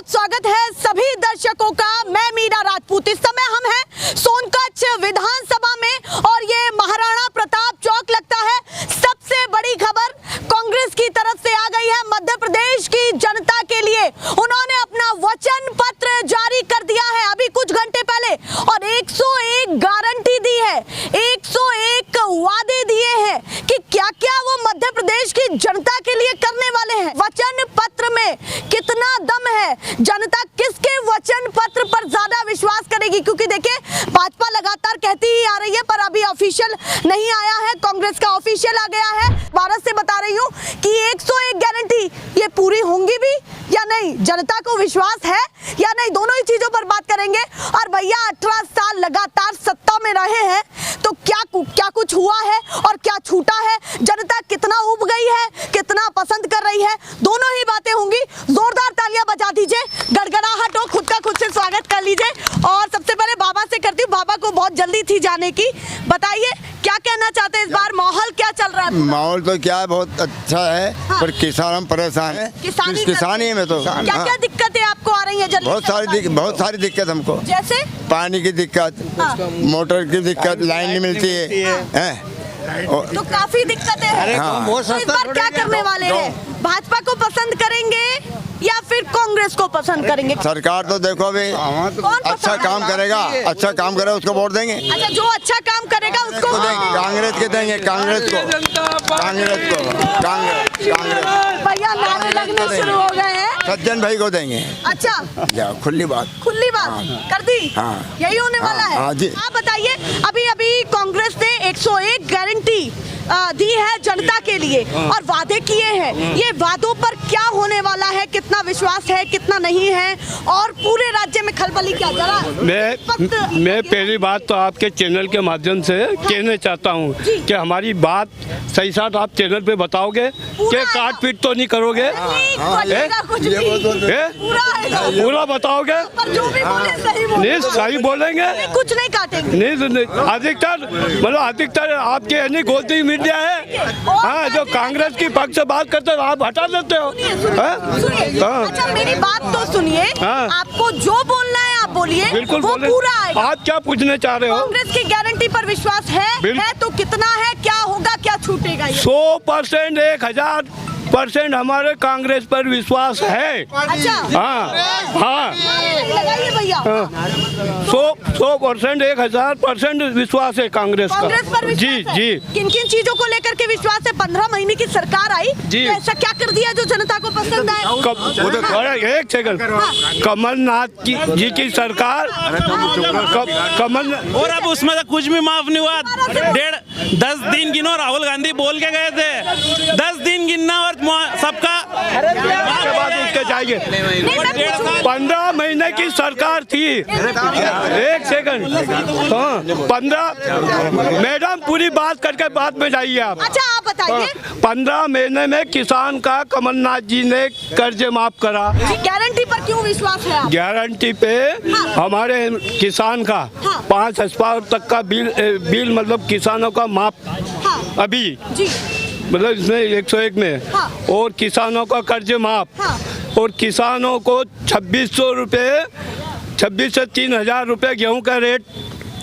बहुत स्वागत है सभी दर्शकों का। मैं मीरा राजपूत। इस समय हम हैं सोनकच्छ विधानसभा में और ये महाराणा प्रताप चौक लगता है। सबसे बड़ी खबर कांग्रेस की तरफ से आ गई है। मध्य प्रदेश की जनता के लिए उन्होंने अपना वचन पत्र जारी कर दिया है अभी कुछ घंटे पहले, और 101 गारंटी दी है, 101 वादे दिए हैं कि क्या क्या वो मध्य प्रदेश की जनता के लिए करने वाले हैं। वचन पत्र में कितना दम है, जनता किसके वचन पत्र पर ज्यादा विश्वास करेगी? क्योंकि देखिए भाजपा लगातार कहती ही आ रही है पर अभी ऑफिशियल नहीं आया है, कांग्रेस का ऑफिशियल आ गया है। भारत से बता रही हूँ कि 101 गारंटी ये पूरी होंगी भी या नहीं, जनता को विश्वास है या नहीं, दोनों ही चीजों पर बात करेंगे। और भैया 18 साल लगातार सत्ता में रहे हैं तो क्या कुछ हुआ है और क्या छूटा है, जनता कितना उब गई है, कितना पसंद कर रही है, दोनों ही बातें होंगी। जोरदार तालियां बजा दीजिए, गड़गड़ाहट हो, खुद का खुद से स्वागत कर लीजिए। और सबसे पहले बाबा से करती हूँ, बाबा को बहुत जल्दी थी जाने की, बताइए क्या कहना चाहते हैं इस बार, माहौल क्या चल रहा है? माहौल तो क्या है, बहुत अच्छा है। हाँ। पर किसान हम परेशान है, किसानी में तो क्या क्या दिक्कतें आपको आ रही है? बहुत सारी दिक्कत हमको, जैसे पानी की दिक्कत, मोटर की दिक्कत, लाइन नहीं मिलती है, तो काफी दिक्कतें हैं। हाँ। तो इस बार क्या करने वाले हैं? भाजपा को पसंद करेंगे या फिर कांग्रेस को पसंद करेंगे? सरकार तो देखो अभी अच्छा काम करेगा, अच्छा काम करेगा उसको वोट देंगे। अच्छा, जो अच्छा काम करेगा उसको कांग्रेस के देंगे, कांग्रेस भैया नारे लगने शुरू हो गए हैं। सज्जन भाई को देंगे। अच्छा, खुली बात हाँ। कर दी। हाँ। यही होने वाला है। हाँ जी। आप बताइए, अभी कांग्रेस ने 101 गारंटी दी है जनता के लिए और वादे किए हैं, ये वादों पर क्या होने वाला है, कितना विश्वास है, कितना नहीं है, और पूरे राज्य में खलबली क्या? जरा मैं पहली बात तो आपके चैनल के माध्यम से कहना चाहता हूँ कि हमारी बात सही साथ आप चैनल पे बताओगे कि काट पीट तो नहीं करोगे? पूरा बताओगे? नहीं, सही बोलेंगे, कुछ नहीं काटेंगे। नहीं, अधिकतर आपके यानी गोदी मीडिया है, हाँ, जो कांग्रेस की पक्ष से बात करते हो आप हटा देते हो। अच्छा, मेरी बात तो सुनिए, आपको जो बोलना है आप बोलिए, बिल्कुल वो पूरा आएगा। आप क्या पूछने चाह रहे हो? कांग्रेस की गारंटी पर विश्वास है तो कितना है, क्या होगा, क्या छूटेगा? 100%, 1000% हमारे कांग्रेस पर विश्वास है। अच्छा, हाँ, लगाइए भैया। 100%, 1000% विश्वास है कांग्रेस का। जी। किन किन चीजों को लेकर के विश्वास है? 15 महीने की सरकार आई, तो ऐसा क्या कर दिया जो जनता को पसंद आए? एक सेकंड, कमलनाथ जी की सरकार, और अब उसमें से कुछ भी माफ नहीं हुआ। 10 दिन गिनो, राहुल गांधी बोल के गए थे 10 दिन गिनना और सबका बाद उसके जाएंगे। 15 महीने की सरकार थी। एक सेकंड, 15 मैडम पूरी बात करके बाद में जाइए आप। अच्छा, आप बताइए। 15 महीने में किसान का कमलनाथ जी ने कर्ज माफ करा। गारंटी पर क्यों विश्वास है? गारंटी पे हमारे किसान का 5 हज़ार तक का बिल मतलब किसानों का माफ अभी मतलब इसमें 101 में, और किसानों का कर्ज माफ, और किसानों को 2600 रुपये, 26 से 3000 रुपये गेहूं का रेट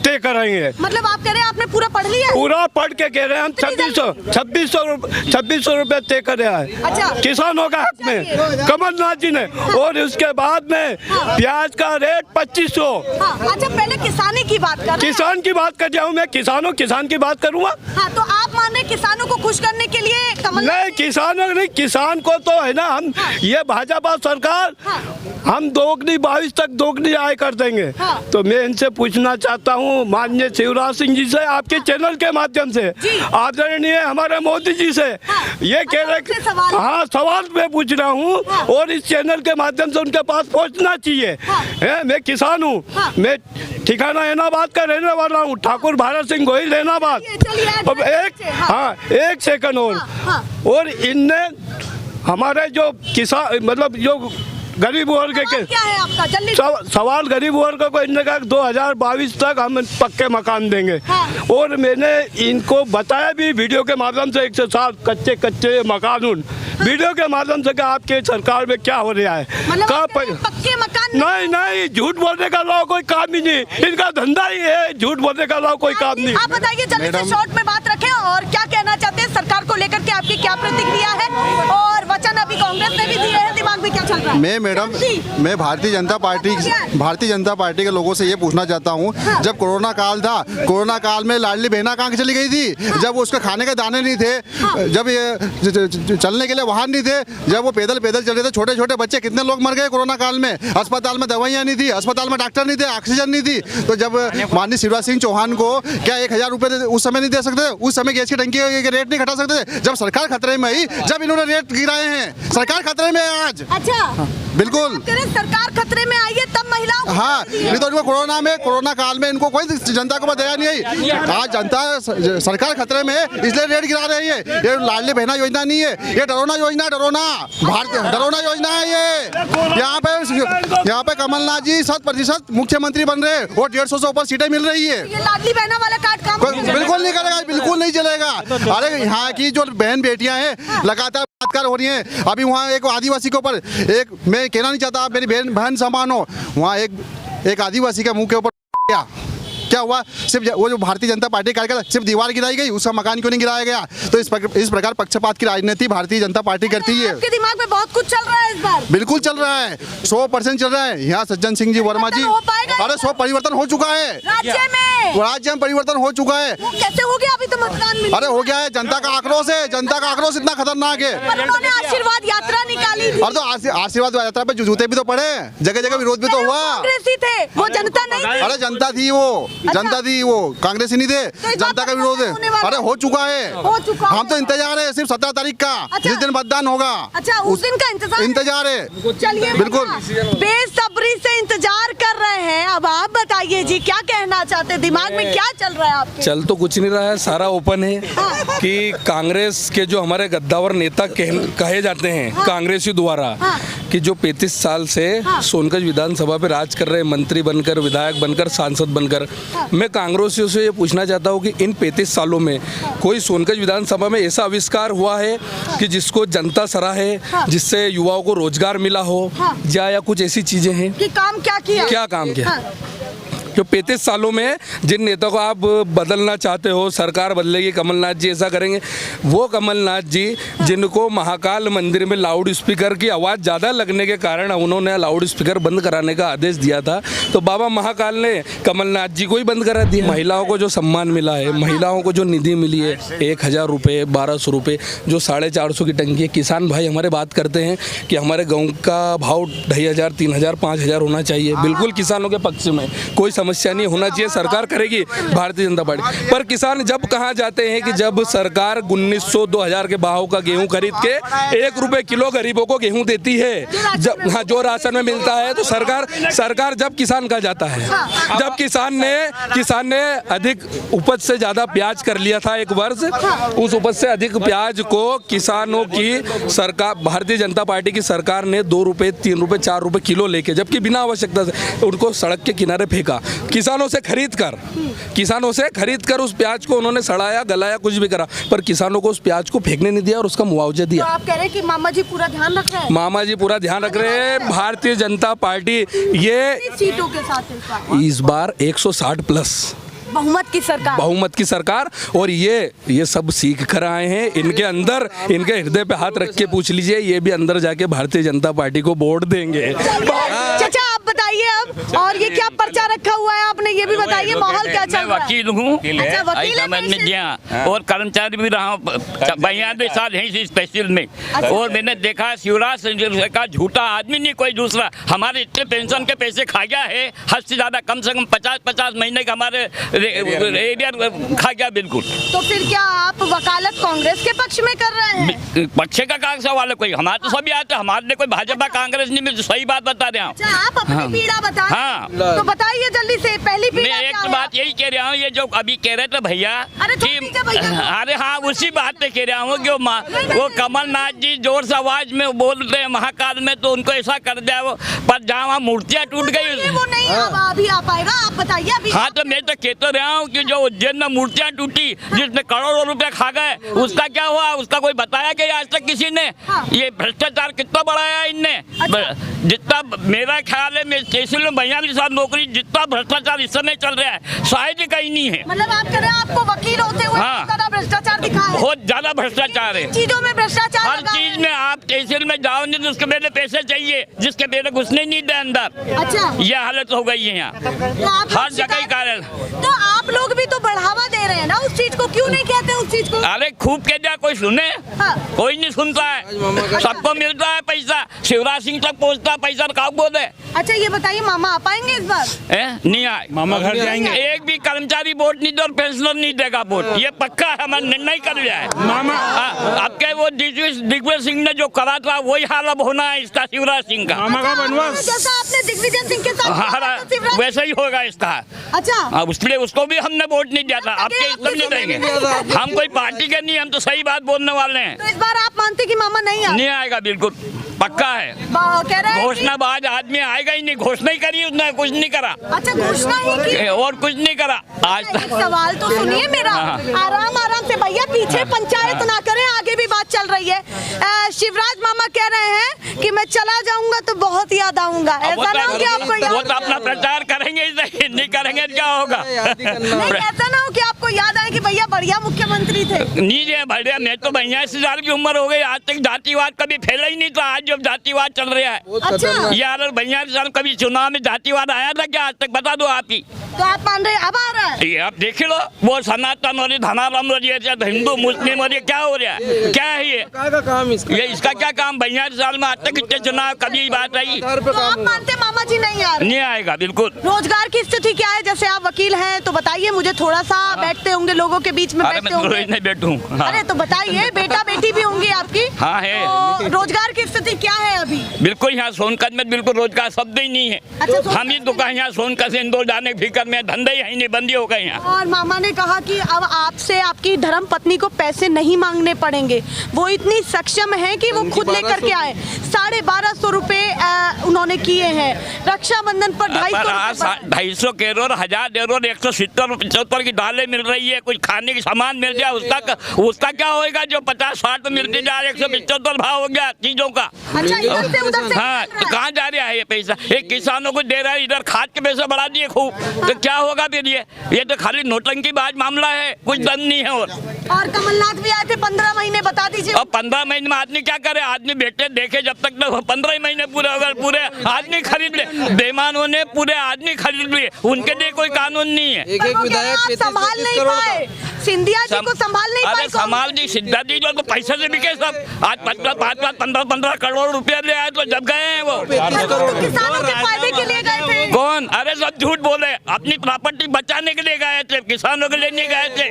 तय कराएंगे। मतलब आप कह रहे हैं आपने पूरा पढ़ लिया? पूरा पढ़ के कह रहे हैं हम 2600 रुपये तय कर रहा है। अच्छा। किसानों का हक में कमलनाथ जी ने। और उसके बाद में प्याज का रेट 2500। अच्छा, पहले किसानी की बात कर, किसान की बात कर रहा हूँ मैं, किसान की बात करूँगा। तो आप मान रहे किसानों को खुश करने के लिए नहीं, किसानों नहीं, किसान को तो है ना हम, ये भाजपा सरकार हम दोगुनी 22 तक दोगुनी आय कर देंगे। तो मैं इनसे पूछना चाहता हूँ माननीय शिवराज सिंह जी से, आपके चैनल के माध्यम से, आदरणीय हमारे मोदी जी से, ये कह रहे, हाँ, सवाल मैं पूछ रहा हूँ और इस चैनल के माध्यम से उनके पास पहुँचना चाहिए। मैं किसान हूँ, मैं ठिकाना ऐनाबाद का रहने वाला हूँ, ठाकुर भारत सिंह गोहिल ऐनाबाद। अब एक सेकंड और इनने हमारे जो किसान मतलब जो गरीब वर्ग के क्या है आपका? जल्दी सवाल गरीब वर्ग को इनने कहा 2022 तक हम पक्के मकान देंगे। और मैंने इनको बताया भी वीडियो के माध्यम से 107 कच्चे मकान वीडियो के माध्यम से कि आपके सरकार में क्या हो रहा है। मतलब कहाँ आप कह रहे हैं पक्के मकान नहीं नहीं, झूठ बोलने का अलावा कोई काम ही नहीं, इनका धंधा ही है झूठ बोलने का अलावा कोई काम नहीं। आप बताइए जल्दी से शॉर्ट में बात रखें और क्या कहना चाहते हैं सरकार को लेकर के, आपकी क्या प्रतिक्रिया है और वचन अभी कांग्रेस ने भी दिए हैं, दिमाग में क्या चल रहा है? मैं मैडम मैं भारतीय जनता पार्टी के लोगों से ये पूछना चाहता हूँ, जब कोरोना काल था, कोरोना काल में लाडली बहना कहाँ चली गई थी? जब उसके खाने के दाने नहीं थे, जब ये चलने के लिए वाहन नहीं थे, जब वो पैदल चल रहे थे, छोटे छोटे बच्चे कितने लोग मर गए कोरोना काल में। अस्पताल में दवाइयाँ नहीं थी, अस्पताल में डॉक्टर नहीं थे, ऑक्सीजन नहीं थी। तो जब माननीय शिवराज सिंह चौहान को क्या 1000 रुपये उस समय नहीं दे सकते थे? उस समय गैस की टंकी के रेट नहीं घटा सकते थे? जब सरकार खतरे में आई, जब इन्होंने रेट गिराए हैं, सरकार खतरे में है आज। अच्छा बिल्कुल सरकार खतरे में आई है तब महिलाओं हाँ, नहीं तो इनको कोरोना काल में इनको कोई जनता को दया नहीं आई। आज जनता सरकार खतरे में है इसलिए रेट गिरा रही है। ये लाडली बहना योजना नहीं है, ये डरोना योजना, डरोना योजना है ये। यहाँ पे कमलनाथ जी 100% मुख्यमंत्री बन रहे हैं और 150 से ऊपर सीटें मिल रही है। ये लाडली बहना वाला कार्ड काम बिल्कुल नहीं करेगा, बिल्कुल नहीं चलेगा। अरे यहाँ की जो बहन बेटियां हैं लगातार बलात्कार हो रही हैं। अभी वहाँ एक आदिवासी के ऊपर, एक मैं कहना नहीं चाहता आप मेरी बहन समान हो, वहाँ एक आदिवासी के मुंह के ऊपर क्या हुआ? सिर्फ वो जो भारतीय जनता पार्टी कार्यकर्ता, सिर्फ दीवार गिराई गई, उसका मकान क्यों नहीं गिराया गया? तो इस प्रकार पक्षपात की राजनीति भारतीय जनता पार्टी करती है। आपके दिमाग में बहुत कुछ चल रहा है इस बार। बिल्कुल चल रहा है, 100% चल रहा है। यहाँ सज्जन सिंह जी वर्मा जी, अरे 100 परिवर्तन हो चुका है राज्य में परिवर्तन हो चुका है। कैसे हो गया? अभी तो मतदान में अरे हो गया है, जनता का आक्रोश है, जनता का आक्रोश इतना खतरनाक है। उन्होंने आशीर्वाद यात्रा निकाली थी। और तो आशीर्वाद यात्रा पे जूते भी तो पड़े, जगह जगह विरोध भी तो हुआ। कांग्रेसी थे वो, जनता नहीं। अरे जनता थी वो, जनता थी वो, कांग्रेस ही नहीं थे। जनता का विरोध है, अरे हो चुका है, हम तो इंतजार है सिर्फ 17 तारीख का, जिस दिन मतदान होगा। अच्छा उस दिन का इंतजार है। चलिए बिल्कुल बेसब्री से इंतजार कर रहे हैं। अब आप बताइए जी क्या कहना चाहते हैं, दिमाग में क्या चल रहा है आपके? चल तो कुछ नहीं रहा है, सारा ओपन है कि कांग्रेस के जो हमारे गद्दावर नेता कहे जाते हैं कांग्रेसी द्वारा कि जो 35 साल से सोनकच विधानसभा पे राज कर रहे हैं, मंत्री बनकर, विधायक बनकर, सांसद बनकर, मैं कांग्रेसियों से ये पूछना चाहता हूँ कि इन 35 सालों में कोई सोनकच विधानसभा में ऐसा आविष्कार हुआ है कि जिसको जनता सराहे, जिससे युवाओं को रोजगार मिला हो, या कुछ ऐसी चीजें हैं कि काम क्या किया, क्या काम किया? जो 35 सालों में जिन नेता को आप बदलना चाहते हो, सरकार बदलेगी, कमलनाथ जी ऐसा करेंगे, वो कमलनाथ जी जिनको महाकाल मंदिर में लाउड स्पीकर की आवाज़ ज़्यादा लगने के कारण उन्होंने लाउड स्पीकर बंद कराने का आदेश दिया था, तो बाबा महाकाल ने कमलनाथ जी को ही बंद करा दिया। महिलाओं को जो सम्मान मिला है, महिलाओं को जो निधि मिली है 1000 रुपये, 1200 रुपये, जो 450 की टंकी है, किसान भाई हमारे बात करते हैं कि हमारे गेहूँ का भाव 2500, 3000, 5000 होना चाहिए। बिल्कुल किसानों के पक्ष में, कोई समस्या नहीं होना चाहिए, सरकार करेगी भारतीय जनता पार्टी। पर किसान जब कहाँ जाते हैं कि जब सरकार 1900, 2000 के भाव का गेहूं खरीद के 1 रुपए किलो गरीबों को गेहूं देती है, जब हाँ जो राशन में मिलता है, तो सरकार जब किसान का जाता है, जब किसान ने अधिक उपज से ज़्यादा प्याज कर लिया था एक वर्ष, उस उपज से अधिक प्याज को किसानों की सरकार, भारतीय जनता पार्टी की सरकार ने 2 रुपये, 3 रुपये, 4 रुपये किलो लेके, जबकि बिना आवश्यकता से उनको सड़क के किनारे फेंका। किसानों से खरीद कर उस प्याज को उन्होंने सड़ाया, गलाया, कुछ भी करा, पर किसानों को उस प्याज को फेंकने नहीं दिया और उसका मुआवजा दिया। तो आप कह रहे हैं कि मामा जी पूरा ध्यान रख रहे हैं? मामा जी पूरा ध्यान रख रहे हैं। भारतीय जनता पार्टी ये सीटों के साथ इस बार 160 प्लस बहुमत की सरकार, और ये सब सीख कर आए हैं। इनके अंदर, इनके हृदय पे हाथ रख के पूछ लीजिए, ये भी अंदर जाके भारतीय जनता पार्टी को वोट देंगे। चाचा आप बताइए अब, और ये क्या पर्चा रखा हुआ है आपने, ये भी बताइए, माहौल क्या चल रहा है? वकील हूँ, अच्छा वकील है, और कर्मचारी भी रहा हूँ 92 साल यहीं से स्पेशल में। और मैंने देखा शिवराज सिंह का झूठा आदमी नहीं कोई दूसरा, हमारे इतने पेंशन के पैसे खा गया है, हद से ज्यादा, कम से कम 50-50 महीने का हमारे एरिया खा गया बिल्कुल। तो फिर क्या आप वकालत कांग्रेस के पक्ष में कर रहे हैं? पक्ष का कांग्रेस वाले कोई, हमारे तो सभी आते, हमारे कोई भाजपा कांग्रेस नहीं, मैं सही बात बता रहा हूँ। आप अपनी पीड़ा बता रहे हाँ। हैं? तो बताइए जल्दी से, पहली मैं पीड़ा एक क्या तो हुआ? बात यही कह रहा हूँ, ये जो अभी कह रहे थे भैया अरे छोड़ दीजिए भैया को। अरे हाँ उसी बात पे कह रहा हूँ कि वो कमलनाथ जी जोर से आवाज में बोल रहे हैं महाकाल में, तो उनको ऐसा कर दिया वो, पर जहाँ वहाँ मूर्तियाँ टूट गई। वो नहीं अभी आ पाएगा, आप बताइए अभी। हाँ तो मैं तो कहते रहा हूँ कि जो उज्जैन में मूर्तियाँ टूटी जिसमें करोड़ों रुपए खा गए, उसका क्या हुआ? उसका कोई बताया कि आज तक किसी ने? हाँ। ये भ्रष्टाचार कितना बढ़ाया इनने? जितना मेरा ख्याल है, मैं तहसील में 42 साल नौकरी, जितना भ्रष्टाचार इस समय चल रहा है शायद ही कहीं नहीं है। मतलब आप कह रहे हैं आपको वकील होते हुए हाँ। ज्यादा भ्रष्टाचार दिखा है? बहुत ज्यादा भ्रष्टाचार है, चीजों में भ्रष्टाचार हर लगा है। चीज में। आप तहसील में जाओ नहीं तो उसके मेरे पैसे चाहिए, जिसके मेरे घुसने नहीं दे अंदर। अच्छा, यह हालत हो गई है यहाँ, तो आप हर लोग जगह ही शिकायत- कारण। तो आप लोग भी तो बढ़ावा दे रहे हैं ना उस चीज को, क्यों नहीं कहते उस चीज को? अरे खूब कह दिया, कोई सुने? हाँ। कोई नहीं सुनता है, सबको मिलता है पैसा, शिवराज सिंह तक पहुँचता है पैसा, कहाँ बोले? अच्छा ये बताइए, मामा आ पाएंगे इस बार? नहीं आए, मामा घर जाएंगे। एक भी कर्मचारी वोट नहीं दे और पेंशनर नहीं देगा वोट, ये पक्का है, हमारा निर्णय कर लिया है मामा। अब क्या वो दिग्विजय सिंह ने जो करा था वही हाल अब होना है इसका, शिवराज सिंह का। मामा का बनवास जैसा आपने दिग्विजय सिंह के साथ किया था, हाँ, शिवराज- वैसा ही होगा इसका। अच्छा, उसलिए उसको भी हमने वोट नहीं दिया था, अब के इसमें नहीं देंगे। हम कोई पार्टी के नहीं, हम तो सही बात बोलने वाले हैं। तो इस बार आप मानते कि मामा नहीं आए? नहीं आएगा, बिल्कुल पक्का है। कह रहे हैं कि- घोषणाबाज आदमी आएगा ही नहीं, घोषणा ही करी उसने, कुछ नहीं करा। अच्छा, घोषणा ही की? और कुछ नहीं करा आज एक तक। सवाल तो सुनिए मेरा, हाँ। आराम आराम से भैया, पीछे पंचायत ना करें, आगे भी बात चल रही है। शिवराज मामा कह रहे हैं कि मैं चला जाऊंगा तो बहुत याद आऊंगा, ऐसा ना हो कि आपको वो याद तो अपना प्रचार करेंगे ही, नहीं करेंगे तो क्या होगा? नहीं, ऐसा ना हो कि आपको याद आए कि भैया बढ़िया मुख्यमंत्री थे। नहीं है भैया, मैं तो 82 साल की उम्र हो गई, आज तक जातिवाद कभी फैला ही नहीं था। आज जब जातिवाद चल रहा है अच्छा, यार, 82 साल कभी चुनाव में जातिवाद आया था क्या? आज तक बता दो आप ही। तो आप मान रहे अब आ रहा है? ये आप देख लो, वो सनातन और धनाराम और ये हिंदू मुस्लिम और ये क्या हो रहा है? क्या है ये इसका क्या काम? 82 साल में आज तक इतने चुनाव कभी बात आई? तो आप मानते मामा जी नहीं आ रहे? नहीं आएगा बिल्कुल। रोजगार की स्थिति क्या है? जैसे आप वकील हैं तो बताइए मुझे, थोड़ा सा बैठते होंगे लोगों के बीच में, अरे बैठते मैं तो होंगे। नहीं बैठूं। हाँ। अरे तो बताइए, बेटा बेटी भी होंगी आपकी? हाँ है। तो रोजगार की स्थिति क्या है अभी? बिल्कुल यहाँ सोनकत में बिल्कुल रोजगार शब्द ही नहीं है। अच्छा, सोनकत हम ही दुकान यहाँ सोनकत से इंदौर जाने की फिक्र में, धंधे ही है नहीं, बंदी हो गए यहाँ। और मामा ने कहा कि अब आपसे आपकी धर्म पत्नी को पैसे नहीं मांगने पड़ेंगे, वो इतनी सक्षम है कि वो खुद लेकर के आए। 1250 रुपए उन्होंने किए हैं, रक्षाबंधन पर 250 कह रहे हो, 1000 दे रहे हो, 170-75 की दालें मिल रही है, कुछ खाने की सामान मिल जाए, उसका क्या होएगा? जो 50-60 मिलते जा रहे, 175 भाव हो गया चीजों का। अच्छा, इधर से उधर से हाँ, तो कहाँ जा रहा है ये पैसा? एक किसानों को दे रहा है, इधर खाद के पैसे बढ़ा दिए खूब, तो क्या होगा फिर? ये तो खाली नोटंकी बाज मामला है, कुछ दम नहीं है। और कमलनाथ भी आए थे 15 महीने, बता दीजिए। अब 15 महीने में आदमी क्या करे? आदमी बैठे देखे जब तक ना 15 महीने पूरे, अगर पूरे आदमी खरीद ले, बेईमानों ने पूरे आदमी खरीद लिए, उनके लिए कोई कानून नहीं है। एक विधायक संभाल नहीं पाए, सिंधिया जी को संभाल नहीं पाए। अरे संभाल जी, सिद्धा जी जो तो पैसे से बिके सब, आज 15 करोड़ रुपया ले आए, तो जब गए हैं वो। तो किसानों के फायदे के लिए गए थे। कौन? अरे सब झूठ बोले, अपनी प्रॉपर्टी बचाने के लिए गए थे, किसानों के लिए नहीं गए थे।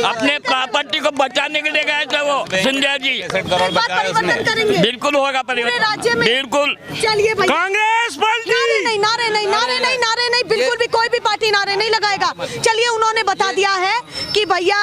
अपने प्रॉपर्टी को बचाने के लिए गए थे वो सिंधिया जी। परिवर्तन करेंगे, बिल्कुल होगा परिवर्तन राज्य में। बिल्कुल। चलिए भैया, कांग्रेस पार्टी नारे नहीं, नारे नहीं, नारे नहीं, नारे नहीं, बिल्कुल भी कोई भी पार्टी नारे नहीं लगाएगा। चलिए, उन्होंने बता दिया है कि भैया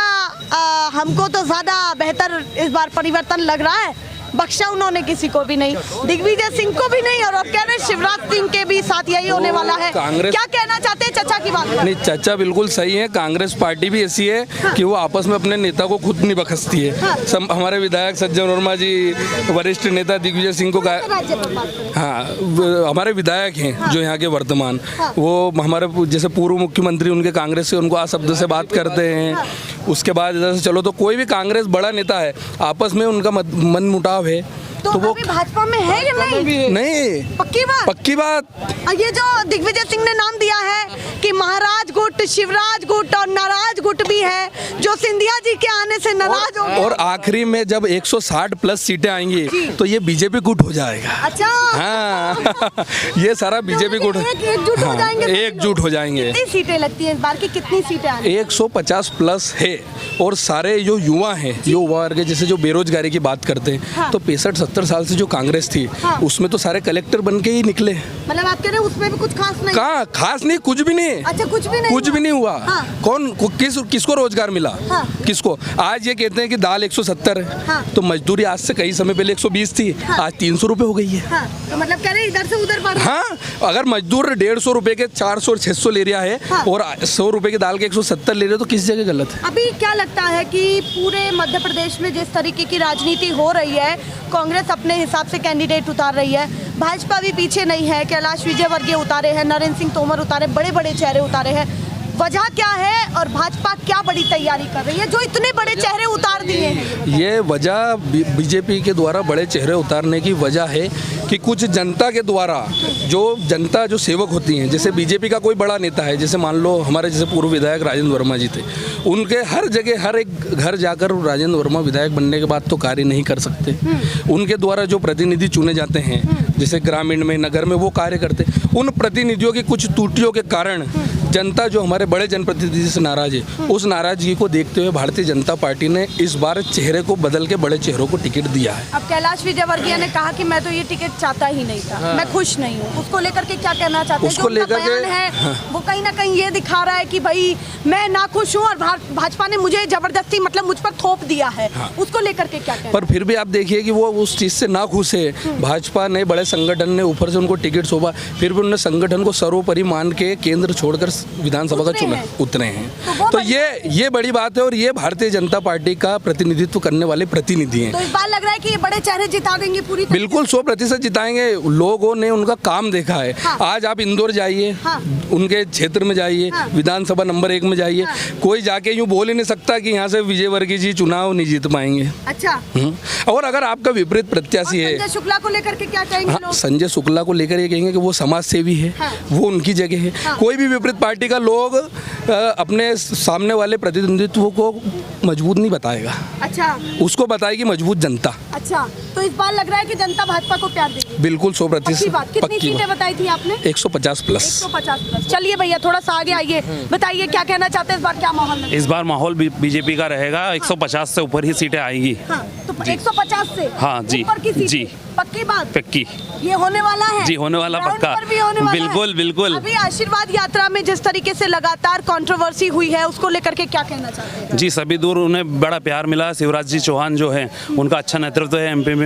हमको तो ज्यादा बेहतर इस बार परिवर्तन लग रहा है। बख्शा उन्होंने किसी को भी नहीं, दिग्विजय सिंह को भी नहीं, और अब कह रहे हैं शिवराज सिंह के भी साथ यही होने वाला है। कांग्रेस- क्या कहना चाहते हैं चचा की बात? नहीं, चाचा बिल्कुल सही है। कांग्रेस पार्टी भी ऐसी है कि वो आपस में अपने नेता को खुद नहीं बखसती है। हमारे विधायक सज्जन वर्मा जी, वरिष्ठ नेता दिग्विजय सिंह को राज्य पर बात करें। हाँ, हमारे विधायक हैं जो यहाँ के वर्तमान, वो हमारे जैसे पूर्व मुख्यमंत्री उनके कांग्रेस से, उनको शब्द से बात करते हैं। उसके बाद इधर से चलो तो कोई भी कांग्रेस बड़ा नेता है, आपस में उनका मन मुटाव है, तो वो भाजपा में है या नहीं? नहीं, पक्की बात। ये जो दिग्विजय सिंह ने नाम दिया है कि महाराज गुट, शिवराज गुट और नाराज गुट भी है, जो सिंधिया जी के आने से नाराज हो गए। और आखिरी में जब 160 प्लस सीटें आएंगी तो ये बीजेपी गुट हो जाएगा। अच्छा, हाँ ये सारा बीजेपी गुट एकजुट हो जाएंगे। एकजुट हो जाएंगे। कितनी सीटें लगती हैं इस बार की? कितनी सीटें आनी? 150 प्लस है, और सारे जो युवा हैं, युवा वर्ग जैसे जो बेरोजगारी की बात करते हैं, तो 65-70 साल से जो कांग्रेस थी, उसमें तो सारे कलेक्टर बन के ही निकले। मतलब आप कह रहे हैं उसमें भी कुछ खास नहीं? कहाँ खास नहीं, कुछ भी नहीं। अच्छा, कुछ भी नहीं कुछ हुआ? भी नहीं हुआ। हाँ। किसको रोजगार मिला? हाँ। किसको? आज ये कहते हैं कि दाल 170 है, हाँ। तो मजदूरी आज से कई समय पहले 120 थी, आज 300 रुपए हो गई है। हाँ, तो मतलब कह रहे हैं इधर से उधर बढ़ रहा है। हाँ, अगर मजदूर 150 रुपए के 400 और 600 ले रहा है हाँ। और 100 रुपए के दाल के 170 ले रहे हो, तो किस जगह गलत है? अभी क्या लगता है कि पूरे मध्य प्रदेश में जिस तरीके की राजनीति हो रही है, कांग्रेस अपने हिसाब से कैंडिडेट उतार रही है, भाजपा भी पीछे नहीं है, कैलाश विजयवर्गीय उतारे हैं, नरेंद्र सिंह तोमर उतारे, बड़े बड़े चेहरे उतारे हैं, वजह क्या है और भाजपा क्या बड़ी तैयारी कर रही है जो इतने बड़े चेहरे उतार दिए हैं? ये वजह बीजेपी के द्वारा बड़े चेहरे उतारने की वजह है कि कुछ जनता के द्वारा जो सेवक होती हैं, जैसे बीजेपी का कोई बड़ा नेता है, जैसे मान लो हमारे जैसे पूर्व विधायक राजेंद्र वर्मा जी थे, उनके हर जगह हर एक घर जाकर राजेंद्र वर्मा विधायक बनने के बाद तो कार्य नहीं कर सकते। उनके द्वारा जो प्रतिनिधि चुने जाते हैं, जैसे ग्रामीण में, नगर में, वो कार्य करते, उन प्रतिनिधियों की कुछ त्रुटियों के कारण जनता जो हमारे बड़े जनप्रतिनिधि से नाराज है, उस नाराजगी को देखते हुए भारतीय जनता पार्टी ने इस बार चेहरे को बदल के बड़े चेहरों को टिकट दिया है। अब कैलाश विजयवर्गीय ने कहा कि मैं तो ये टिकट चाहता ही नहीं था, मैं खुश नहीं हूँ, उसको लेकर के क्या कहना चाहते हैं? उसको लेकर के है वो कहीं ना कहीं ये दिखा रहा है कि भाई मैं ना खुश हूँ और भाजपा ने मुझे जबरदस्ती मतलब मुझ पर थोप दिया है। उसको लेकर के क्या कहना? पर फिर भी आप देखिए कि वो उस चीज़ से ना खुश है। भाजपा ने, बड़े संगठन ने ऊपर से उनको टिकट सौंपा, फिर भी उन्होंने संगठन को सर्वोपरि मान के केंद्र छोड़कर विधानसभा का चुना उतरे हैं। तो ये बड़ी बात है और ये भारतीय जनता पार्टी का प्रतिनिधित्व करने वाले प्रतिनिधि हैं। तो इस बार लग रहा है कि ये बड़े चेहरे जिता देंगे पूरी? बिल्कुल 100% जिताएंगे। लोगों ने उनका काम देखा है। हाँ। आज आप इंदौर जाइए, हाँ। उनके क्षेत्र में जाइए, हाँ। विधानसभा नंबर 1 में जाइए, हाँ। कोई जाके यूँ बोल ही नहीं सकता कि यहाँ से विजयवर्गीय जी चुनाव नहीं जीत पाएंगे। अच्छा। और अगर आपका विपरीत प्रत्याशी है, संजय शुक्ला को लेकर के क्या कहेंगे लोग? संजय शुक्ला को लेकर ये कहेंगे कि वो समाज सेवी है, वो उनकी जगह है। कोई भी विपरीत पार्टी का लोग अपने सामने वाले प्रतिनिधित्व को मजबूत नहीं बताएगा। अच्छा। उसको बताएगी मजबूत जनता। अच्छा, तो इस बार लग रहा है कि जनता भाजपा को प्यार देगी? बिल्कुल 100%। कितनी सीटें बताई थी आपने? 150 प्लस। 150 प्लस। चलिए भैया थोड़ा सा आगे आइए, बताइए क्या कहना चाहते हैं, इस बार क्या माहौल है? इस बार माहौल बीजेपी का रहेगा, 150 से ऊपर ही सीटें आएगी। हाँ, तो 150 से हाँ जी ऊपर की सीटें? जी, पक्की बात? पक्की। ये होने वाला है? जी होने वाला, पक्का। भी होने वाला बिल्कुल है? बिल्कुल। अभी आशीर्वाद यात्रा में जिस तरीके से लगातार कंट्रोवर्सी हुई है, उसको लेकर के क्या कहना चाहते हैं? जी, सभी दूर उन्हें बड़ा प्यार मिला। शिवराज जी चौहान जो हैं, उनका अच्छा नेतृत्व है एमपी में।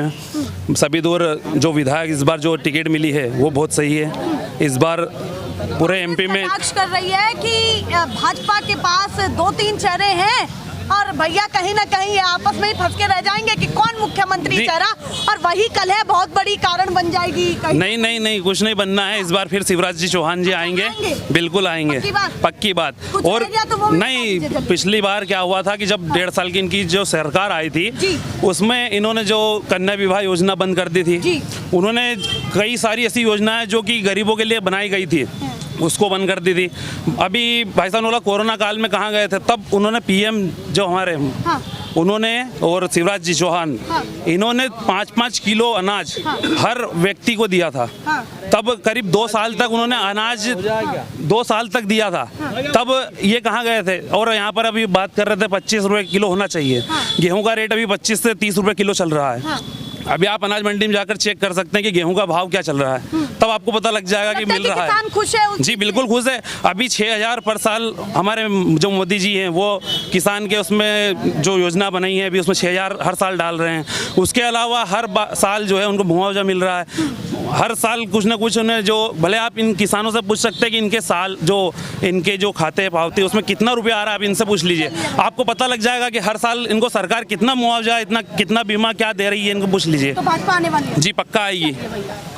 सभी दूर जो विधायक इस बार जो टिकट मिली है वो बहुत सही है। इस बार पूरे एमपी में कटाक्ष कर रही है कि भाजपा के पास 2-3 चेहरे हैं और भैया कहीं ना कहीं ये आपस में ही फंस के रह जाएंगे कि कौन मुख्यमंत्री चेहरा, और वही कल है बहुत बड़ी कारण बन जाएगी। नहीं, कुछ नहीं बनना है। इस बार फिर शिवराज जी चौहान जी आएंगे, बिल्कुल आएंगे, पक्की बात। और नहीं, पिछली बार क्या हुआ था कि जब 1.5 साल की इनकी जो सरकार आई थी, उसमें इन्होंने जो कन्या विवाह योजना बंद कर दी थी। उन्होंने कई सारी ऐसी योजनाएं जो कि गरीबों के लिए बनाई गई थी, उसको बंद कर दी थी। अभी भाई साहब बोला कोरोना काल में कहाँ गए थे, तब उन्होंने पीएम जो हमारे उन्होंने और शिवराज जी चौहान, इन्होंने 5-5 किलो अनाज हर व्यक्ति को दिया था। तब करीब 2 साल तक उन्होंने अनाज 2 साल तक दिया था। तब ये कहाँ गए थे? और यहाँ पर अभी बात कर रहे थे 25 रुपये किलो होना चाहिए। गेहूं का रेट अभी 25 से 30 रुपये किलो चल रहा है। अभी आप अनाज मंडी में जाकर चेक कर सकते हैं कि गेहूं का भाव क्या चल रहा है, तब आपको पता लग जाएगा कि मिल रहा है। किसान खुश है? जी बिल्कुल खुश है। अभी 6,000 पर साल हमारे जो मोदी जी हैं वो किसान के उसमें जो योजना बनाई है, अभी उसमें 6,000 हर साल डाल रहे हैं। उसके अलावा हर साल जो है उनको मुआवजा मिल रहा है। हर साल कुछ ना कुछ उन्हें जो, भले आप इन किसानों से पूछ सकते हैं कि इनके साल जो इनके जो खाते पावती उसमें कितना रुपया आ रहा है, आप इनसे पूछ लीजिए, आपको पता लग जाएगा कि हर साल इनको सरकार कितना मुआवजा, इतना कितना बीमा क्या दे रही है, इनको पूछ लीजिए। तो भाजपा आने वाली है? जी पक्का आएगी।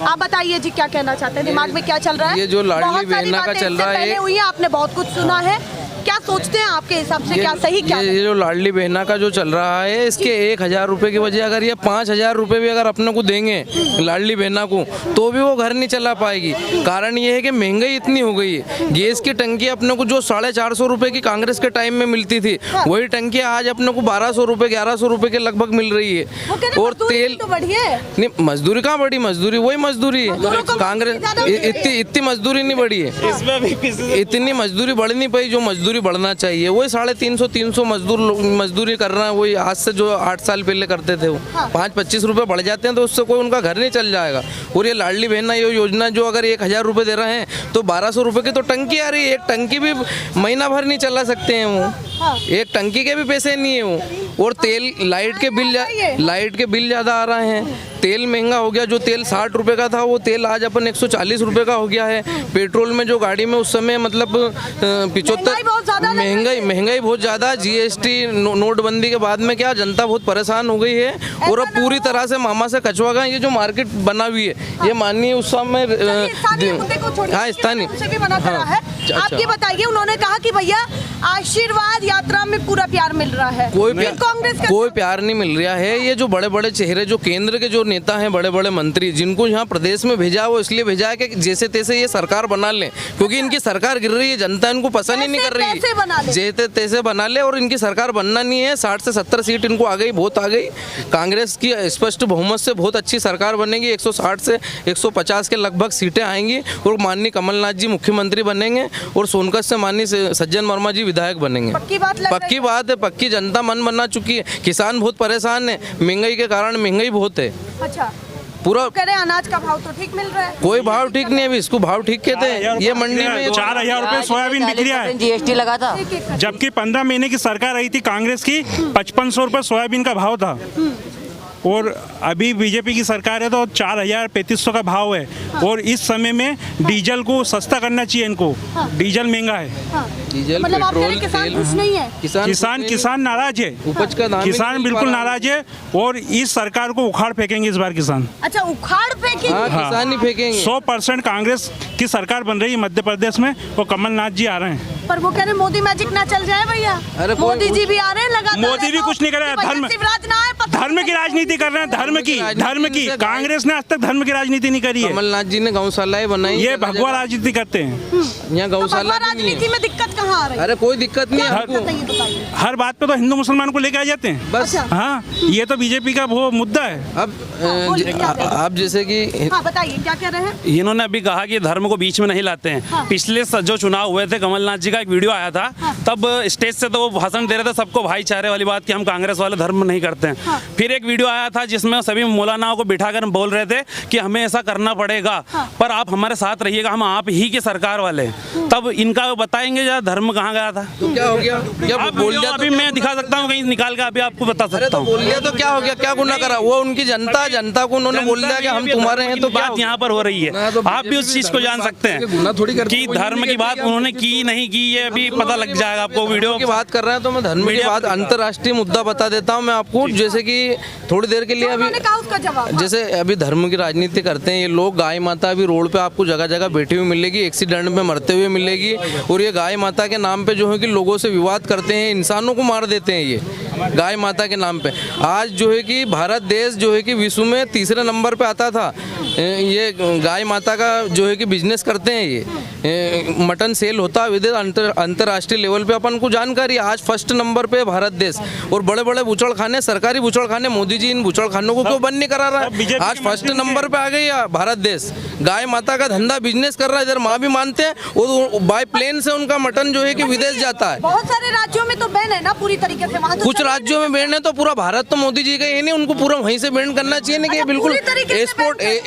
आप बताइए जी क्या कहना चाहते हैं, दिमाग में क्या चल रहा है? ये जो लाडली बहना का चल रहा है, हुई है, आपने बहुत कुछ सुना है, क्या सोचते हैं आपके हिसाब से क्या सही क्या? ये जो लाडली बहना का जो चल रहा है, इसके 1,000 रुपए की वजह अगर ये 5,000 रुपए भी अगर अपने को देंगे लाडली बहना को, तो भी वो घर नहीं चला पाएगी। कारण ये है कि महंगाई इतनी हो गई है। गैस की टंकी अपने को जो 450 रुपए की कांग्रेस के टाइम में मिलती थी, वही टंकी आज अपने को 1200 रुपए 1100 रुपए के लगभग मिल रही है। और तेल तो बढ़िया है। नहीं, मजदूरी कहाँ बढ़ी? मजदूरी वही मजदूरी है। कांग्रेस इतनी मजदूरी नहीं बढ़ी है, इतनी मजदूरी बढ़ नहीं पाई जो मजदूरी मजदूरी बढ़ना चाहिए। वही 350 मजदूरी कर रहे हैं, वही आज से जो 8 साल पहले करते थे वो 5-25 रुपये बढ़ जाते हैं तो उससे कोई उनका घर नहीं चल जाएगा। और ये लाडली बहना ये योजना जो अगर 1000 रुपये दे रहे हैं तो 1200 रुपये की तो टंकी आ रही है। एक टंकी भी महीना भर नहीं चला सकते हैं वो, एक टंकी के भी पैसे नहीं है वो। और तेल लाइट के बिल ज़्यादा आ रहे हैं, तेल महंगा हो गया। जो तेल 60 रुपये का था वो तेल आज अपन 140 रुपये का हो गया है। पेट्रोल में जो गाड़ी में उस समय मतलब 75 महंगाई बहुत ज़्यादा, GST नोटबंदी के बाद में क्या जनता बहुत परेशान हो गई है। और अब पूरी तरह से मामा से कछुआ का ये जो मार्केट बना हुई है ये माननीय उस समय हाँ स्थानीय आप ये बताइए, उन्होंने कहा कि भैया आशीर्वाद यात्रा में पूरा प्यार मिल रहा है, कोई प्यार नहीं मिल रहा है। ये जो बड़े बड़े चेहरे जो केंद्र के जो नेता हैं, बड़े बड़े मंत्री जिनको यहाँ प्रदेश में भेजा वो इसलिए भेजा है कि जैसे तैसे ये सरकार बना लें, क्योंकि इनकी सरकार गिर रही है, जनता इनको पसंद ही नहीं कर रही। जैसे तैसे बना ले और इनकी सरकार बनना नहीं है। 60 से 70 सीट इनको आ गई, बहुत आ गई। कांग्रेस की स्पष्ट बहुमत से बहुत अच्छी सरकार बनेगी, 160 से 150 के लगभग सीटें आएंगी और माननीय कमलनाथ जी मुख्यमंत्री बनेंगे और सोनकत से माननीय सज्जन वर्मा जी विधायक बनेंगे। पक्की बात है, पक्की जनता मन बना चुकी है। किसान बहुत परेशान है, महंगाई के कारण महंगाई बहुत है। अच्छा, पूरा कह रहे हैं अनाज का भाव तो ठीक मिल रहा है? कोई भाव ठीक नहीं है, अभी इसको भाव ठीक कहते हैं। ये मंडी में 4000 रुपए सोयाबीन बिक रहा है, GST लगा था। जबकि 15 महीने की सरकार आई थी कांग्रेस की, 5500 रुपए सोयाबीन का भाव था। और अभी बीजेपी की सरकार है तो 4300 का भाव है। और इस समय में डीजल को सस्ता करना चाहिए इनको, डीजल महंगा है। डीजल मतलब आप कह रहे पेट्रोल किसान तेल खुश नहीं है? किसान नाराज है, उपज का दाम किसान बिल्कुल नाराज है और इस सरकार को उखाड़ फेंकेंगे इस बार किसान। अच्छा, उखाड़ फेंकेंगे? हाँ, किसान ही फेंकेंगे। 100% कांग्रेस की सरकार बन रही है मध्य प्रदेश में और कमलनाथ जी आ रहे हैं। पर वो कह रहे मोदी मैजिक ना चल जाए भैया। अरे मोदी जी भी आ रहे हैं लगातार। मोदी भी कुछ नहीं कर रहे हैं, धर्म की राजनीति कर रहे हैं। धर्म की कांग्रेस ने आज तक धर्म की राजनीति नहीं करी है। कमलनाथ जी ने गौशालाएं बनाई, ये भगवा राजनीति करते हैं। यहाँ गौशाला राजनीति में दिक्कत कहाँ आ रही है? अरे कोई दिक्कत नहीं है, हर बात पे तो हिंदू मुसलमान को लेके आ जाते हैं बस। हाँ, ये तो बीजेपी का वो मुद्दा है। अब आप जैसे कि बताइए क्या कह रहे हैं? इन्होंने अभी कहा कि धर्म को बीच में नहीं लाते हैं। पिछले जो चुनाव हुए थे, कमलनाथ जी का एक वीडियो आया था, तब स्टेज से तो वो भाषण दे रहे थे सबको भाईचारे वाली बात कि हम कांग्रेस वाले धर्म नहीं करते हैं। फिर एक वीडियो आया था जिसमें सभी मौलानाओं को बिठाकर बोल रहे थे कि हमें ऐसा करना पड़ेगा, पर आप हमारे साथ रहिएगा, हम आप ही की सरकार वाले। तब इनका बताएंगे जरा धर्म कहाँ गया था? तो क्या हो गया? क्या आप बोल दिया? अभी मैं दिखा सकता हूँ कहीं निकाल के, अभी आपको बता सकता हूँ। बोल दिया तो क्या हो गया? क्या गुनाह करा? वो उनकी जनता को उन्होंने बोल दिया कि हम तुम्हारे हैं, तो बात यहाँ पर हो रही है। आप भी उस चीज को जान सकते हैं कि धर्म की बात उन्होंने की नहीं की, ये अभी पता लग जाएगा आपको। वीडियो की बात कर रहे हैं तो मैं धर्म की बात अंतर्राष्ट्रीय मुद्दा बता देता हूँ मैं आपको। जैसे कि थोड़ी देर के लिए अभी जैसे अभी धर्म की राजनीति करते हैं ये लोग, गाय माता अभी रोड पे आपको जगह जगह बैठी हुई मिलेगी, एक्सीडेंट में मरते हुए मिलेगी। और ये गाय माता के नाम पे जो है कि लोगों से विवाद करते हैं, इंसानों को मार देते हैं ये गाय माता के नाम पे। आज जो है कि भारत देश जो है कि विश्व में 3रे नंबर पे आता था। ये गाय माता का जो है कि बिजनेस करते हैं, ये मटन सेल होता है विदेश अंतर्राष्ट्रीय लेवल पे अपन को जानकारी। आज 1st नंबर पे भारत देश। और बड़े बड़े बुचड़ खाने, सरकारी बुचड़ खाने, मोदी जी इन बुचड़ खानों को क्यों बंद नहीं करा रहा है? आज 1st नंबर पे आ गई भारत देश, गाय माता का धंधा बिजनेस कर रहा है। इधर माँ भी मानते हैं और बाय प्लेन से उनका मटन जो है कि विदेश जाता है। बहुत सारे राज्यों में तो बैन है ना पूरी तरीके से, वहाँ कुछ राज्यों में बैन है तो पूरा भारत तो मोदी जी का ही नहीं, उनको पूरा वहीं से बैन करना चाहिए ना कि बिल्कुल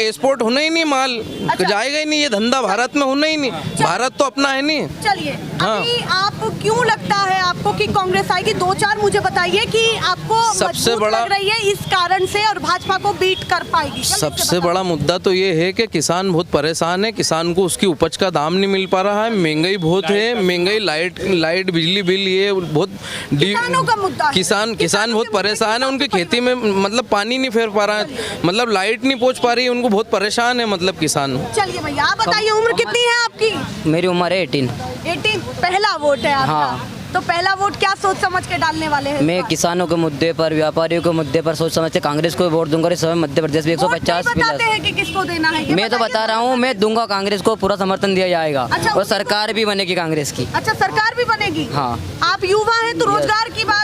एक्सपोर्ट होना ही नहीं, माल जाएगा ही नहीं, ये धंधा भारत में होना ही नहीं, भारत तो अपना है नहीं। चलिए, अभी आप क्यों लगता है आपको कि कांग्रेस आएगी? 2-4 मुझे बताइए कि आपको सबसे बड़ा लग रही है इस कारण से और भाजपा को बीट कर पाएगी। सबसे बड़ा मुद्दा तो ये है कि किसान बहुत परेशान है, किसान को उसकी उपज का दाम नहीं मिल पा रहा है, महंगाई बहुत है, महंगाई लाइट बिजली बिल ये बहुत किसानों का मुद्दा है। किसान बहुत परेशान है, उनकी खेती में मतलब पानी नहीं फेर पा रहा है, मतलब लाइट नहीं पहुंच पा रही है, उनको बहुत परेशान है मतलब किसान। चलिए भैया, आप बताइए उम्र कितनी है आपकी? मेरी उम्र है 18। 18 पहला वोट है आपका? हाँ। तो पहला वोट क्या सोच समझ के डालने वाले हैं? मैं किसानों के मुद्दे पर, व्यापारियों के मुद्दे पर सोच समझ के कांग्रेस को वोट दूंगा। इस समय मध्य प्रदेश में 150 बताते हैं कि किसको देना है? मैं तो बता रहा हूँ, मैं दूंगा, कांग्रेस को पूरा समर्थन दिया जाएगा। अच्छा, और सरकार भी बनेगी कांग्रेस की। अच्छा, सरकार भी बनेगी? हाँ। आप युवा हैं तो रोजगार की बात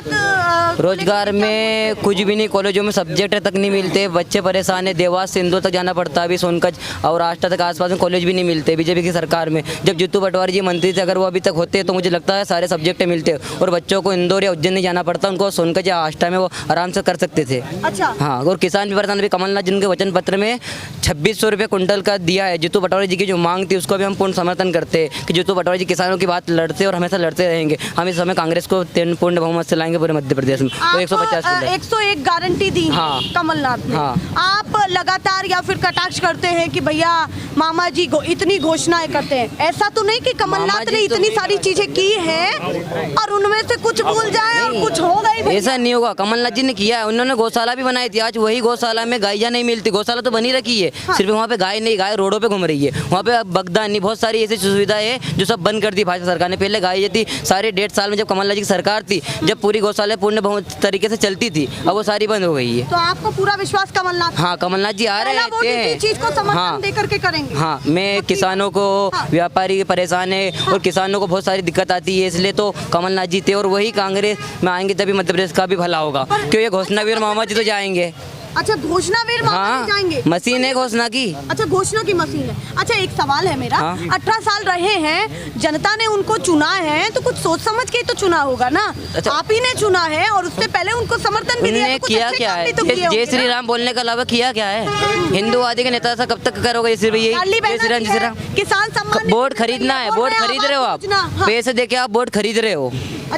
रोजगार में कुछ भी नहीं, कॉलेजों में सब्जेक्ट तक नहीं मिलते, बच्चे परेशान है। देवास से इंदौर तक जाना पड़ता है, अभी सोनकच और आष्टा तक आसपास में कॉलेज भी नहीं मिलते बीजेपी की सरकार में। जब जीतू पटवारी जी मंत्री थे, अगर वो अभी तक होते तो मुझे लगता है सारे सब्जेक्ट मिलते और बच्चों को इंदौर या उज्जैन नहीं जाना पड़ता, उनको सोनकच या आष्टा में वो आराम से कर सकते थे। अच्छा। हाँ, और किसान भी परेशान। अभी कमलनाथ जिनके वचन पत्र में 2600 रुपये कुंटल का दिया है, जीतू पटवारी जी की जो मांग थी उसको भी हम पूर्ण समर्थन करते हैं कि जीतू पटवारी जी किसानों की बात लड़ते और हमेशा लड़ते रहेंगे। हम इस समय कांग्रेस को पूर्ण बहुमत से लाएंगे पूरे मध्य प्रदेश में। तो 101 गारंटी दी हाँ। कमलनाथ ने। हाँ। आप लगातार या फिर कटाक्ष करते हैं कि भैया मामा जी इतनी घोषणाएं करते हैं, ऐसा तो नहीं कि कमलनाथ ने इतनी सारी चीजें की हैं और उनमें से कुछ भूल जाए और कुछ हो गई? ऐसा नहीं होगा, कमलनाथ जी ने किया है। उन्होंने गौशाला भी बनाई थी, आज वही गौशाला में गायें नहीं मिलती। गौशाला तो बनी रखी है, सिर्फ वहाँ पे गाय नहीं, गाय रोडों पे घूम रही है। वहाँ पे बगदानी बहुत सारी ऐसी सुविधाएं है जो सब बंद कर दी भाजपा सरकार ने। पहले गाय थी सारे 1.5 साल में, जब कमलनाथ जी की सरकार थी, जब पूरी गौशाला पूर्ण तरीके से चलती थी, अब वो सारी बंद हो गई है। तो आपको पूरा विश्वास कमलनाथ? हाँ, कमलनाथ जी आ रहे हैं, चीज को समर्थन दे करके करेंगे। हाँ, मैं किसानों को, व्यापारी परेशान है और किसानों को बहुत सारी दिक्कत आती है, इसलिए तो कमलनाथ जी थे और वही कांग्रेस में आएंगे तभी मध्य प्रदेश का भी भला होगा। क्यों, ये घोषणावीर मामा जी तो जाएंगे। अच्छा, घोषणावीर मामा जी जाएंगे? मशीन है घोषणा की। अच्छा, घोषणा की मशीन है। अच्छा, एक सवाल है मेरा। 18 साल रहे हैं, जनता ने उनको चुना है तो कुछ सोच समझ के तो चुना होगा ना। अच्छा। आप ही ने चुना है और उससे पहले उनको समर्थन भी दिया, तो किया क्या है? जय श्री राम बोलने के अलावा किया क्या है? हिंदूवादी के नेता कब तक करोगे? सिर्फ यही जय श्री राम, जय श्री राम। किसान सम्मान वोट खरीदना है, वोट खरीद रहे हो आप, पैसे देके आप वोट खरीद रहे हो।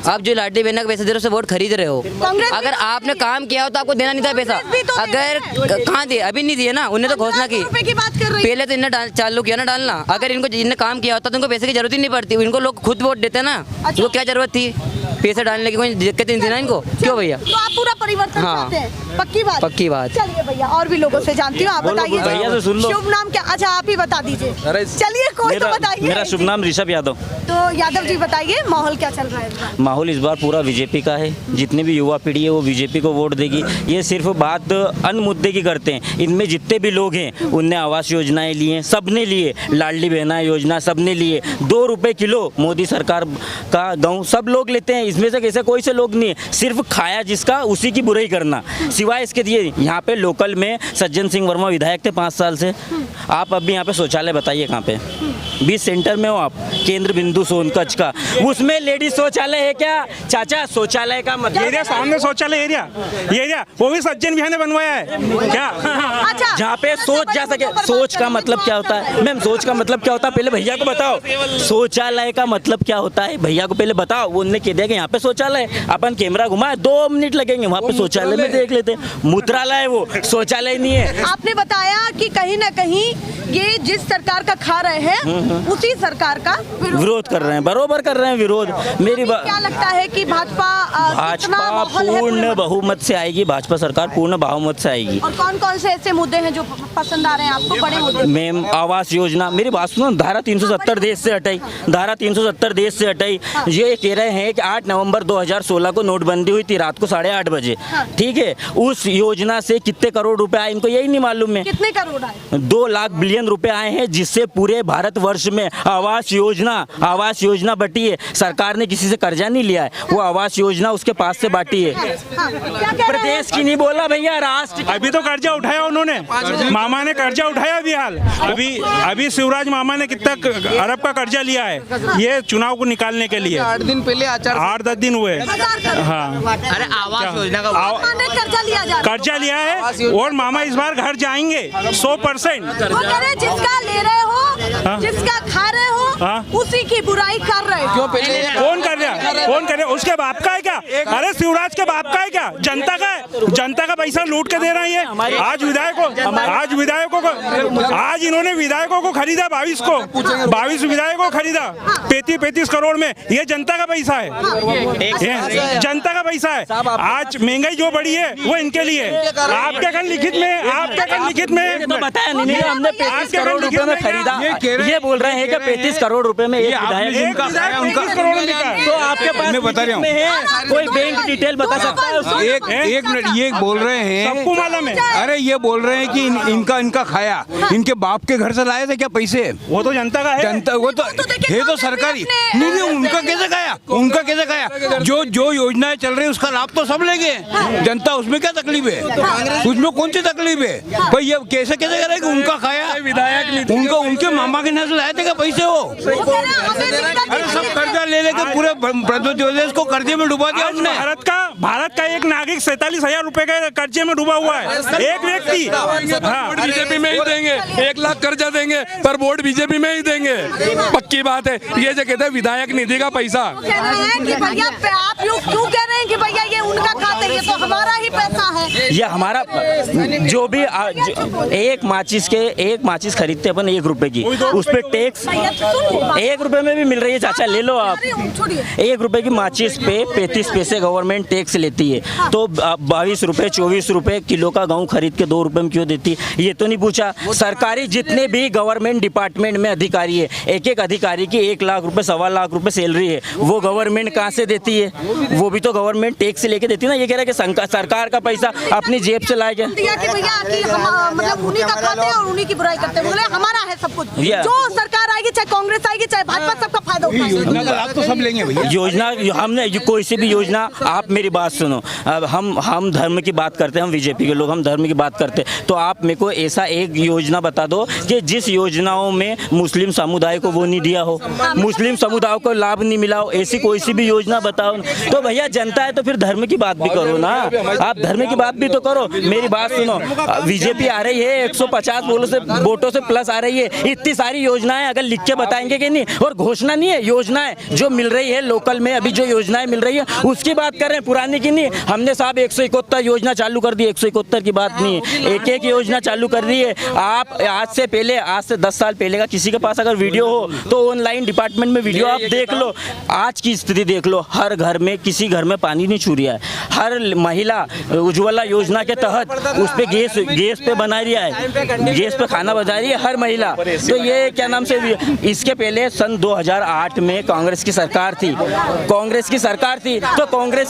आप जो लाडली बहना के पैसे दे रहे हो, वोट खरीद रहे हो। अगर आपने काम किया हो तो आपको देना नहीं था पैसा। अगर कहाँ दिए? अभी नहीं दिए ना, उन्हें तो घोषणा की, पहले तो इन्हें चालू किया ना डालना। अगर इनको जिनने काम किया होता तो उनको पैसे की जरूरत ही नहीं पड़ती, इनको लोग खुद वोट देते ना। इनको क्या जरूरत थी पैसे डालने की? कोई दिक्कत नहीं थी ना इनको। क्यों भैया? तो आप पूरा परिवर्तन चाहते हैं? पक्की बात? पक्की बात। चलिए भैया, और भी लोगों से जानती हूँ, आप बताइए शुभ नाम क्या? अच्छा, आप ही बता दीजिए। चलिए, कोई तो बताइए। मेरा शुभ नाम ऋषभ यादव। तो यादव जी बताइए, माहौल क्या चल रहा है? माहौल इस बार पूरा बीजेपी का है। जितनी भी युवा पीढ़ी है वो बीजेपी को वोट देगी। ये सिर्फ बात अन्य मुद्दे की करते हैं। इनमें जितने भी लोग हैं उनने आवास योजनाएं ली हैं, सबने लिए। लाडली बहना योजना सबने लिए। 2 रुपये किलो मोदी सरकार का गेहूँ सब लोग लेते हैं। इसमें से कैसे कोई से लोग नहीं है, सिर्फ खाया जिसका उसी की बुराई करना। सिवाय इसके दिए यहाँ पे लोकल में सज्जन सिंह वर्मा विधायक थे 5 साल से। आप अभी यहाँ पे शौचालय बताइए कहाँ पे? 20 सेंटर में हो आप, केंद्र बिंदु सोनकच का, उसमें लेडीज शौचालय है क्या? चाचा, शौचालय का मतलब एरिया सामने शौचालय एरिया वो भी सज्जन भैया ने बनवाया है क्या? अच्छा, जहाँ पे सोच जा सके। सोच का मतलब क्या होता है मैम? सोच का मतलब क्या होता है? पहले भैया को बताओ, शौचालय का मतलब क्या होता है? भैया को पहले बताओ। वो उन्होंने कह दिया कि यहाँ पे शौचालय, अपन कैमरा घुमाए 2 मिनट लगेंगे, वहाँ पे शौचालय में देख लेते हैं। मूत्रालय, वो शौचालय नहीं है। आपने बताया कि कहीं ना कहीं ये जिस सरकार का खा रहे हैं उसी सरकार का विरोध कर रहे हैं, बरोबर कर रहे हैं विरोध। मेरी क्या लगता है कि भाजपा पूर्ण बहुमत से आएगी? भाजपा सरकार पूर्ण बहुमत से आएगी। और कौन कौन से ऐसे मुद्दे हैं जो पसंद आ रहे हैं आपको? बड़े मुद्दे। मैम, आवास योजना, मेरी बात सुनो। धारा 370 देश से हटाई, धारा 370 देश से हटाई। ये कह रहे हैं कि 8 नवंबर 2016 को नोटबंदी हुई थी रात को 8:30 बजे। ठीक है, उस योजना से कितने करोड़ रुपए आए इनको यही नहीं मालूम है। कितने करोड़ आए? 2 लाख बिलियन रुपए आए हैं, जिससे पूरे भारतवर्ष में आवास योजना बटी है। सरकार ने किसी से कर्जा नहीं लिया है, वो आवास योजना उसके पास से बांटी है। प्रदेश की नहीं बोला भैया, राष्ट्र। अभी तो कर्जा उठाया उन्होंने, मामा ने कर्जा उठाया अभी हाल। अभी शिवराज मामा ने कितना अरब का कर्जा लिया है ये चुनाव को निकालने के लिए। 8 दिन पहले 8-10 दिन हुए। हाँ, अरे आवास योजना का कर्जा लिया है और मामा इस बार घर जाएंगे 100%। जिसका ले रहे हो, जिसका खा रहे हो, उसी की बुराई कर रहे हो। क्यों पहले कौन कर रहा? उसके बाप का है क्या? अरे शिवराज के बाप का है क्या? जनता का है। जनता का पैसा लूट के दे रही है। आज इन्होंने विधायकों को खरीदा 22 विधायकों को खरीदा 35 करोड़ में। ये जनता का पैसा है, जनता का पैसा है। आज महंगाई जो बढ़ी है वो इनके लिए। आपके कल लिखित में तो बताया नहीं, हमने 35 करोड़ रुपए में खरीदा। ये बोल रहे हैं कि 35 करोड़ रुपए में एक विधायक उनका तो आपके मैं बता रहा हूँ, कोई बैंक डिटेल बता सकता है? एक मिनट, ये बोल रहे हैं, सबको मालूम है। अरे ये बोल रहे हैं कि इनका खाया, इनके बाप के घर से लाए थे क्या पैसे? वो तो जनता का है। जनता, वो तो ये तो सरकारी नहीं, उनका कैसे खाया? उनका कैसे खाया? जो योजनाएं चल रही है उसका लाभ तो सब लेंगे, जनता उसमें क्या तकलीफ है? उसमें कौन सी तकलीफ है भाई? ये कैसे कैसे करेगा? उनका खाया विधायक, उनके मामा के यहाँ से लाए थे क्या पैसे? वो अरे सब कर्जा ले लेके पूरे प्रदेश को कर्जे में डुबा दिया हमने। भारत का एक नागरिक 47,000 रुपए के कर्जे में डूबा हुआ है, एक व्यक्ति। वोट बीजेपी में ही देंगे, 1 लाख कर्जा देंगे पर वोट बीजेपी में ही देंगे, पक्की बात है। ये जो कहते हैं विधायक निधि का पैसा, आप क्यों कह रहे हैं कि भैया ये उनका खाते, ये तो हमारा ही पैसा है? ये हमारा जो भी एक माचिस खरीदते अपन 1 रुपए की, उस पे टैक्स 1 रुपए में भी मिल रही है चाचा, ले लो आप। 1 रुपए की माचिस पे 35 पैसे गवर्नमेंट टैक्स लेती है, तो 22 रुपए 24 रुपए किलो का गेहूं खरीद के 2 रुपए में क्यों देती है? ये तो नहीं पूछा। सरकारी जितने भी गवर्नमेंट डिपार्टमेंट में अधिकारी है, एक अधिकारी की 1 लाख रुपए 1.25 लाख रुपए सैलरी है, वो गवर्नमेंट कहाँ से देती है? वो भी तो गवर्नमेंट टैक्स लेके देती है ना। ये कह रहा है कि सरकार का पैसा अपनी जेब से लाएगा। मतलब उन्हीं का खाते हैं और उन्हीं की बुराई करते हैं, बोले हमारा है सब कुछ। जो सरकार आएगी, चाहे कांग्रेस आएगी, चाहे भाजपा, सबका फायदा उठाएगी। योजना का लाभ तो सब लेंगे भैया। योजना हमने कोई सी भी योजना, आप मेरी बात सुनो, अब हम धर्म की बात करते हैं, हम बीजेपी के लोग, हम धर्म की बात करते हैं, तो आप मेरे को ऐसा एक योजना बता दो कि जिस योजनाओं में मुस्लिम समुदाय को वो नहीं दिया हो, मुस्लिम समुदाय को लाभ नहीं मिला हो, ऐसी कोई सी भी योजना बताओ। तो भैया जनता है तो फिर धर्म की बात भी करो ना, आप धर्म की बात भी तो करो। मेरी बात सुनो, बीजेपी आ रही है 150 वोटों से प्लस आ रही है, इतनी सारी योजनाएं अगर लिख के बताएंगे कि नहीं, और घोषणा नहीं है, योजनाएं जो मिल रही है लोकल में, अभी जो योजनाएं मिल रही है उसकी बात कर रहे हैं, पुरानी की नहीं। हमने साहब 171 योजना चालू कर दी, 171 की बात नहीं है, एक योजना चालू कर दी है। आप आज से 10 साल पहले का किसी के पास अगर वीडियो हो तो ऑनलाइन डिपार्टमेंट में वीडियो आप देख लो, आज की स्थिति देख लो, हर घर में किसी घर में पानी नहीं छू रहा है, हर महिला उज्ज्वला योजना के तहत उस पे गैस पे बना रही है, गैस पे खाना बना रही है हर महिला। तो ये क्या नाम से, इसके पहले सन 2008 में कांग्रेस की सरकार थी, तो कांग्रेस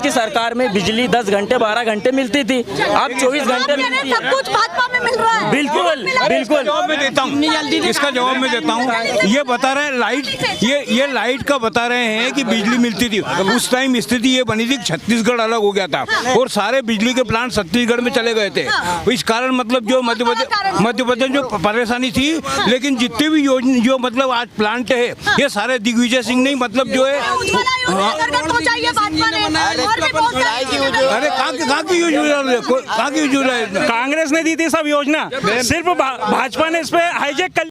की सरकार में बिजली 10 घंटे 12 घंटे मिलती थी, अब 24 घंटे मिलती है। सब कुछ भाजपा में मिल रहा है। बिल्कुल जवाब मैं देता हूँ, इसका जवाब मैं देता हूँ। ये बता रहे हैं लाइट, ये लाइट का बता रहे हैं कि बिजली मिलती थी, उस टाइम स्थिति ये बनी थी, छत्तीसगढ़ अलग हो गया था और सारे बिजली के प्लांट छत्तीसगढ़ में चले गए थे। इस कारण मतलब जो मध्य प्रदेश जो परेशानी थी, लेकिन जितने भी योजना जो मतलब आज प्लांट है, ये सारे दिग्विजय सिंह नहीं मतलब जो है, अरे कहाँ की योजना, कांग्रेस ने दी थी सब योजना, सिर्फ भाजपा ने इस पे हाईजैक कर